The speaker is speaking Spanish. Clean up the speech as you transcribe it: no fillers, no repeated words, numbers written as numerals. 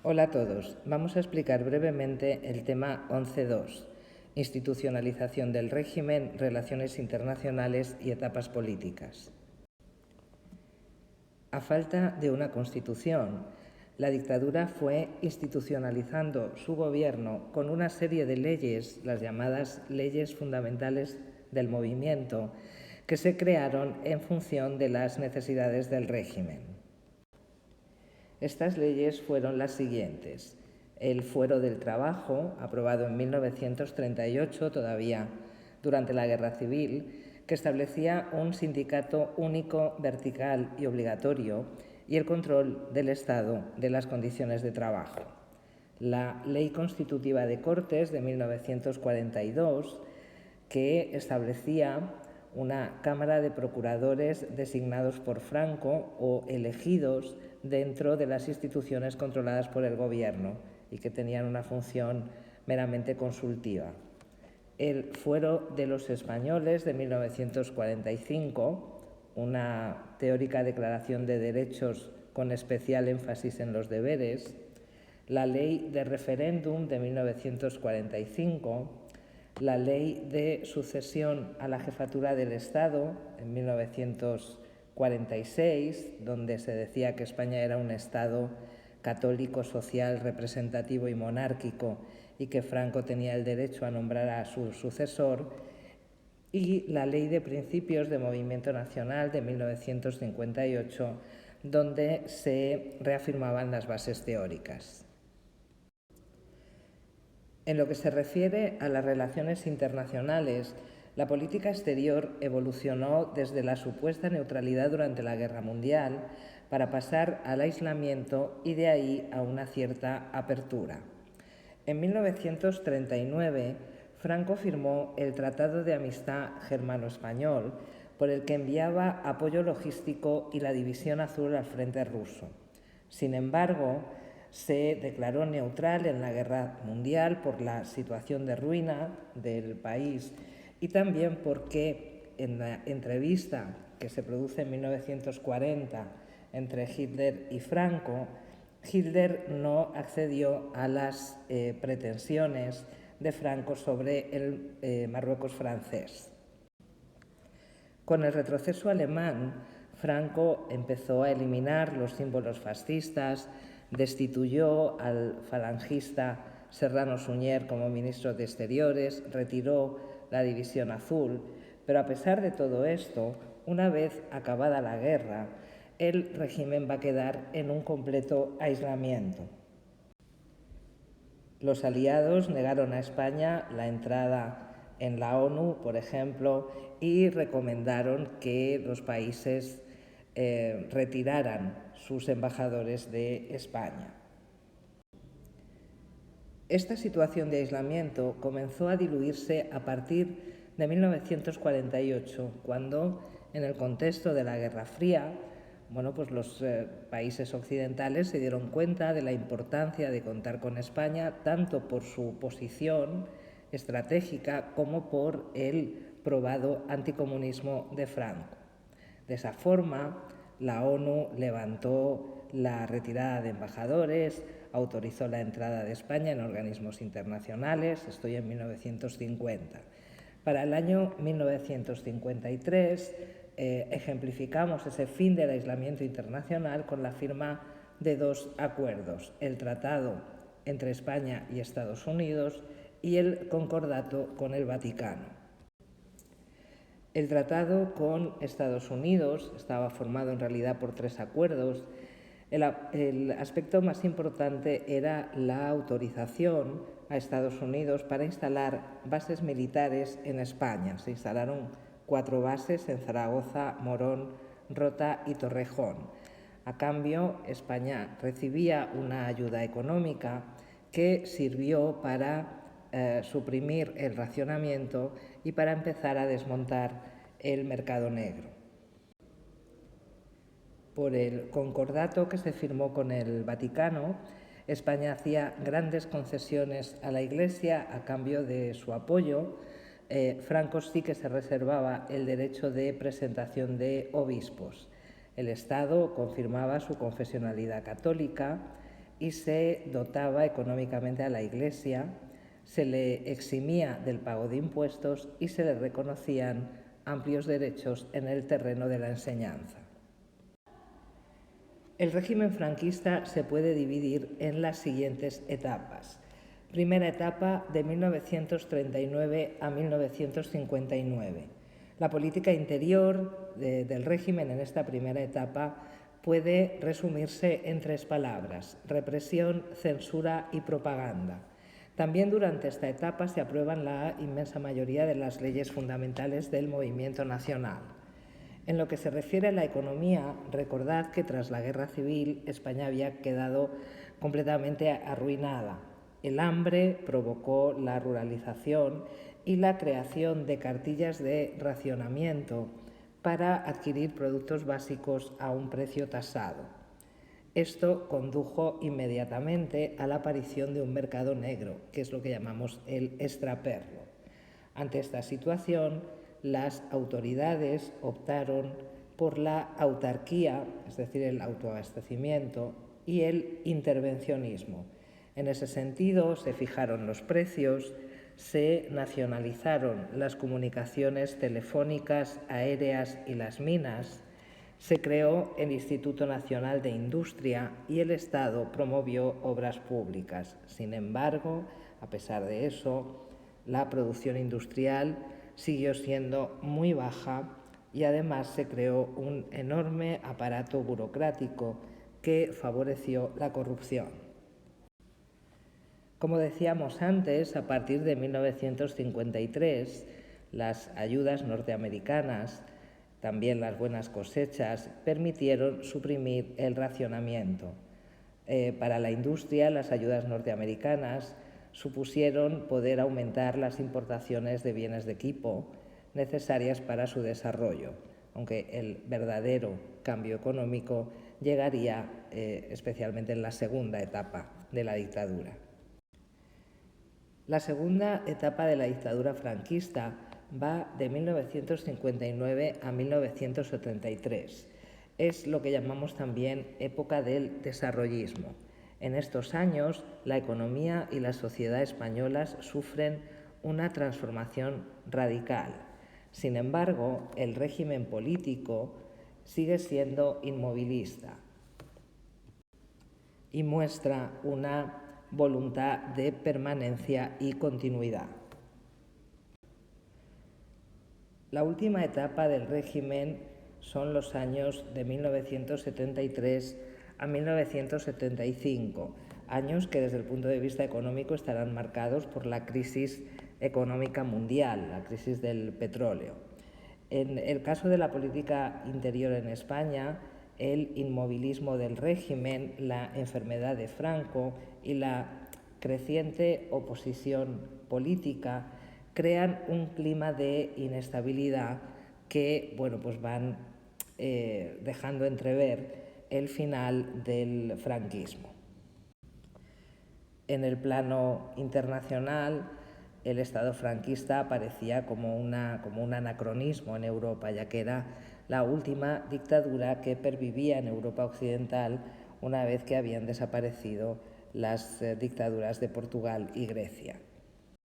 Hola a todos. Vamos a explicar brevemente el tema 11.2, institucionalización del régimen, relaciones internacionales y etapas políticas. A falta de una constitución, la dictadura fue institucionalizando su gobierno con una serie de leyes, las llamadas leyes fundamentales del movimiento, que se crearon en función de las necesidades del régimen. Estas leyes fueron las siguientes: el Fuero del Trabajo, aprobado en 1938, todavía durante la Guerra Civil, que establecía un sindicato único, vertical y obligatorio, y el control del Estado de las condiciones de trabajo. La Ley Constitutiva de Cortes de 1942, que establecía una Cámara de Procuradores designados por Franco o elegidos dentro de las instituciones controladas por el gobierno y que tenían una función meramente consultiva. El Fuero de los Españoles de 1945, una teórica declaración de derechos con especial énfasis en los deberes. La Ley de Referéndum de 1945, la Ley de Sucesión a la Jefatura del Estado en 1946, donde se decía que España era un Estado católico, social, representativo y monárquico y que Franco tenía el derecho a nombrar a su sucesor, y la Ley de Principios de Movimiento Nacional de 1958, donde se reafirmaban las bases teóricas. En lo que se refiere a las relaciones internacionales, la política exterior evolucionó desde la supuesta neutralidad durante la Guerra Mundial para pasar al aislamiento y de ahí a una cierta apertura. En 1939, Franco firmó el Tratado de Amistad Germano-Español, por el que enviaba apoyo logístico y la División Azul al frente ruso. Sin embargo, se declaró neutral en la Guerra Mundial por la situación de ruina del país y también porque en la entrevista que se produce en 1940 entre Hitler y Franco, Hitler no accedió a las pretensiones de Franco sobre el Marruecos francés. Con el retroceso alemán, Franco empezó a eliminar los símbolos fascistas, destituyó al falangista Serrano Suñer como ministro de Exteriores, retiró la División Azul, pero a pesar de todo esto, una vez acabada la guerra, el régimen va a quedar en un completo aislamiento. Los aliados negaron a España la entrada en la ONU, por ejemplo, y recomendaron que los países retiraran sus embajadores de España. Esta situación de aislamiento comenzó a diluirse a partir de 1948, cuando, en el contexto de la Guerra Fría, los países occidentales se dieron cuenta de la importancia de contar con España, tanto por su posición estratégica como por el probado anticomunismo de Franco. De esa forma, la ONU levantó la retirada de embajadores, autorizó la entrada de España en organismos internacionales, estoy en 1950. Para el año 1953 ejemplificamos ese fin del aislamiento internacional con la firma de dos acuerdos: el Tratado entre España y Estados Unidos y el Concordato con el Vaticano. El tratado con Estados Unidos estaba formado en realidad por tres acuerdos. El aspecto más importante era la autorización a Estados Unidos para instalar bases militares en España. Se instalaron 4 bases en Zaragoza, Morón, Rota y Torrejón. A cambio, España recibía una ayuda económica que sirvió para suprimir el racionamiento y para empezar a desmontar el mercado negro. Por el concordato que se firmó con el Vaticano, España hacía grandes concesiones a la Iglesia a cambio de su apoyo. Franco sí que se reservaba el derecho de presentación de obispos. El Estado confirmaba su confesionalidad católica y se dotaba económicamente a la Iglesia, se le eximía del pago de impuestos y se le reconocían amplios derechos en el terreno de la enseñanza. El régimen franquista se puede dividir en las siguientes etapas. Primera etapa, de 1939 a 1959. La política interior del régimen en esta primera etapa puede resumirse en 3 palabras: represión, censura y propaganda. También durante esta etapa se aprueban la inmensa mayoría de las leyes fundamentales del movimiento nacional. En lo que se refiere a la economía, recordad que tras la Guerra Civil España había quedado completamente arruinada. El hambre provocó la ruralización y la creación de cartillas de racionamiento para adquirir productos básicos a un precio tasado. Esto condujo inmediatamente a la aparición de un mercado negro, que es lo que llamamos el extraperlo. Ante esta situación, las autoridades optaron por la autarquía, es decir, el autoabastecimiento, y el intervencionismo. En ese sentido, se fijaron los precios, se nacionalizaron las comunicaciones telefónicas, aéreas y las minas, se creó el Instituto Nacional de Industria y el Estado promovió obras públicas. Sin embargo, a pesar de eso, la producción industrial siguió siendo muy baja y además se creó un enorme aparato burocrático que favoreció la corrupción. Como decíamos antes, a partir de 1953, las ayudas norteamericanas, también las buenas cosechas, permitieron suprimir el racionamiento. Para la industria, las ayudas norteamericanas supusieron poder aumentar las importaciones de bienes de equipo necesarias para su desarrollo, aunque el verdadero cambio económico llegaría especialmente en la segunda etapa de la dictadura. La segunda etapa de la dictadura franquista va de 1959 a 1973. Es lo que llamamos también época del desarrollismo. En estos años, la economía y la sociedad españolas sufren una transformación radical. Sin embargo, el régimen político sigue siendo inmovilista y muestra una voluntad de permanencia y continuidad. La última etapa del régimen son los años de 1973 a 1975, años que desde el punto de vista económico estarán marcados por la crisis económica mundial, la crisis del petróleo. En el caso de la política interior en España, el inmovilismo del régimen, la enfermedad de Franco y la creciente oposición política crean un clima de inestabilidad que van dejando entrever el final del franquismo. En el plano internacional, el Estado franquista aparecía como un anacronismo en Europa, ya que era la última dictadura que pervivía en Europa occidental una vez que habían desaparecido las dictaduras de Portugal y Grecia.